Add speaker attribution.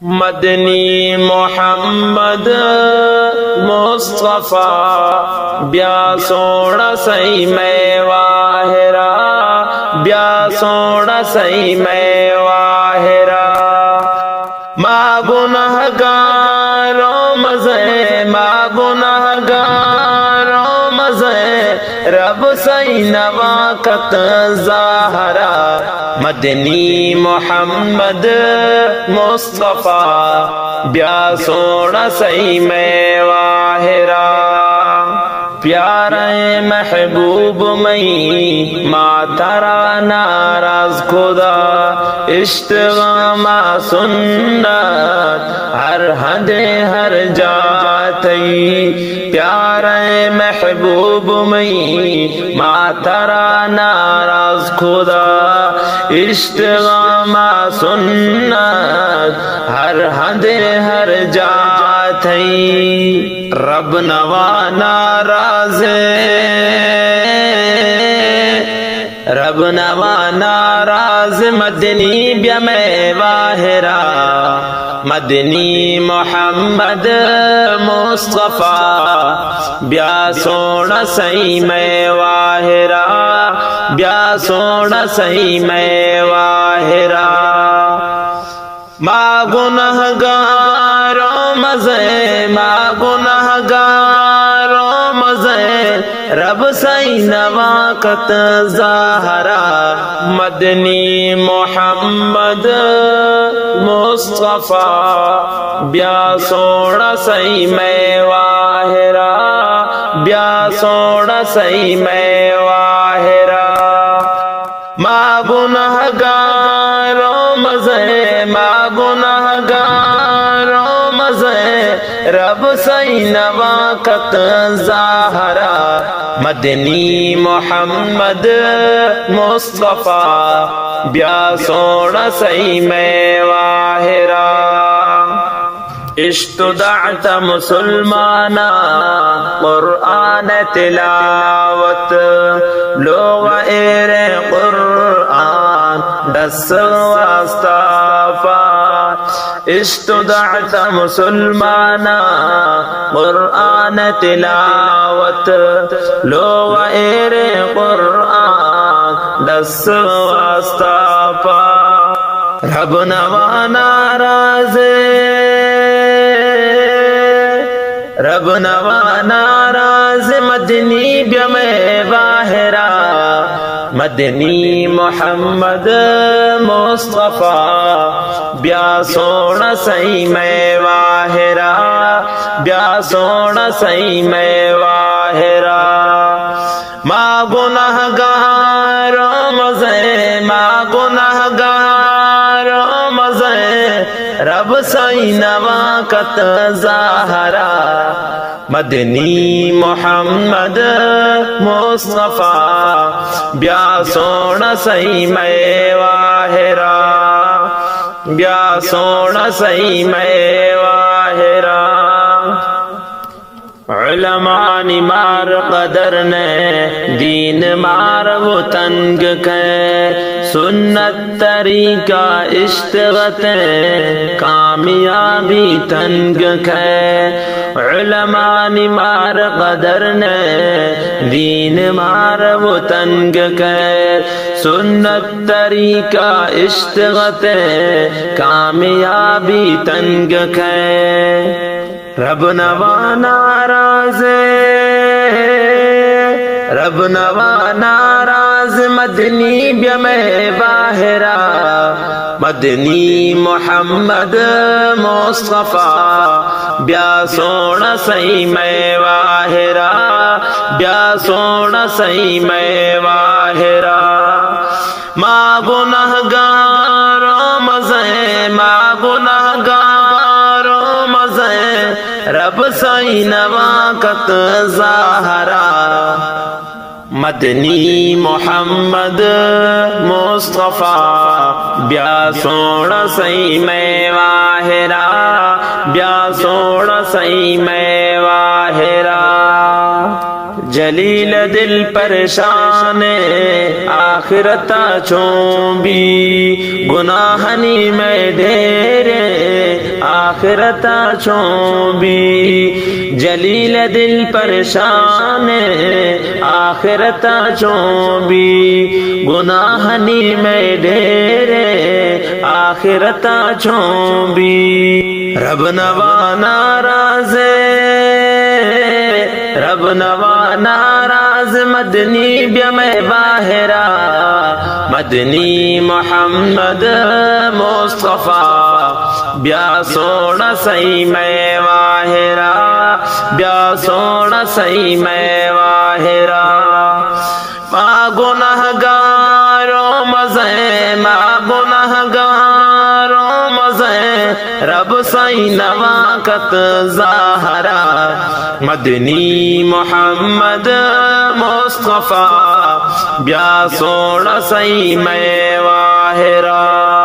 Speaker 1: مدنی محمد مصطفیٰ بیا سونا سی میں واہرا بیا سونا سی میں واہرا ما گناہ گاروں مزے ما گناہ گاروں مزے رب سی نواکت ظاہرا مدنی محمد مصطفیٰ بیا سونا سی میں واہرا پیارے محبوب میں ماترا ناراض خدا اشتغامہ سنت ہر حد ہر جاتی پیارے محبوب میں ماترا ناراض خدا اشتغامہ سنت ہر حد ہر جاتی رب نوا ناراض رب نوا ناراض مدنی بیا میں واہرا مدنی محمد مصطفیٰ بیا سونا سی میں واہرا بیا سونا سی میں واہرا ما گناہ گاروں مزے ما گناہ گاروں مزے رب سی نواکت ظاہرا مدنی محمد مصطفیٰ بیا سونا سی میں واہرا بیا سونا سی میں واہرا ما گناہ گاروں مزے ما گناہ گاروں مزے رب سی نواکت ظاہرا مدنی محمد مصطفیٰ بیا سونا سی میں واہرا اشتدعت مسلمانا قرآن تلاوت لوگ ایر قرآن دس واستافا اشتدعت مسلمانا قرآن تلاوت لوگ ایر قرآن دس واستافا رب نوا ناراض رب نوا ناراض مدنی بیا میں واہرا مدنی محمد مصطفیٰ بیا سونا سی میں واہرا بیا سونا سی میں واہرا ما گناہ گاروں مزے ما گناہ گاروں مزے رب سی نواکت ظاہرا مدنی محمد مصطفیٰ بیا سونا سی میں واہرا بیا سونا سی میں واہرا علماء مار قدر نے دین مار وہ تنگ کے سنت طریقہ اشتغت کامیابی تنگ کے علماء مار قدر نے دین مار وہ تنگ کے سنت طریقہ اشتغت کامیابی تنگ کے رب نوا ناراض رب نوا ناراض مدنی بیا میں واہرا مدنی محمد مصطفیٰ بیا سونا سی میں واہرا بیا سونا سی میں واہرا ما گناہ گاروں مزے ما گناہ گاروں مزے رب سی نواکت ظاہرا مدنی محمد مصطفیٰ بیا سونا سی میں واہرا بیا سونا سی میں واہرا جلیل دل پریشان آخرتا چون بھی گناہنی میں ڈھیرے آخرتا چوں بھی جلیل دل پریشان آخرتا چوں بھی گناہنی میں ڈیرے آخرتا چوں بھی رب نوا ناراض رب نوا ناراض مدنی بیام باہرہ مدنی محمد مصطفیٰ بیا سونا سی میں واہرہ بیا سونا سی میں واہرہ ما گناہ گاروں مزے ما گناہ گاروں مزے رب سی نواکت ظاہرہ مدنی محمد مصطفیٰ بیا سونا سی میں واہرہ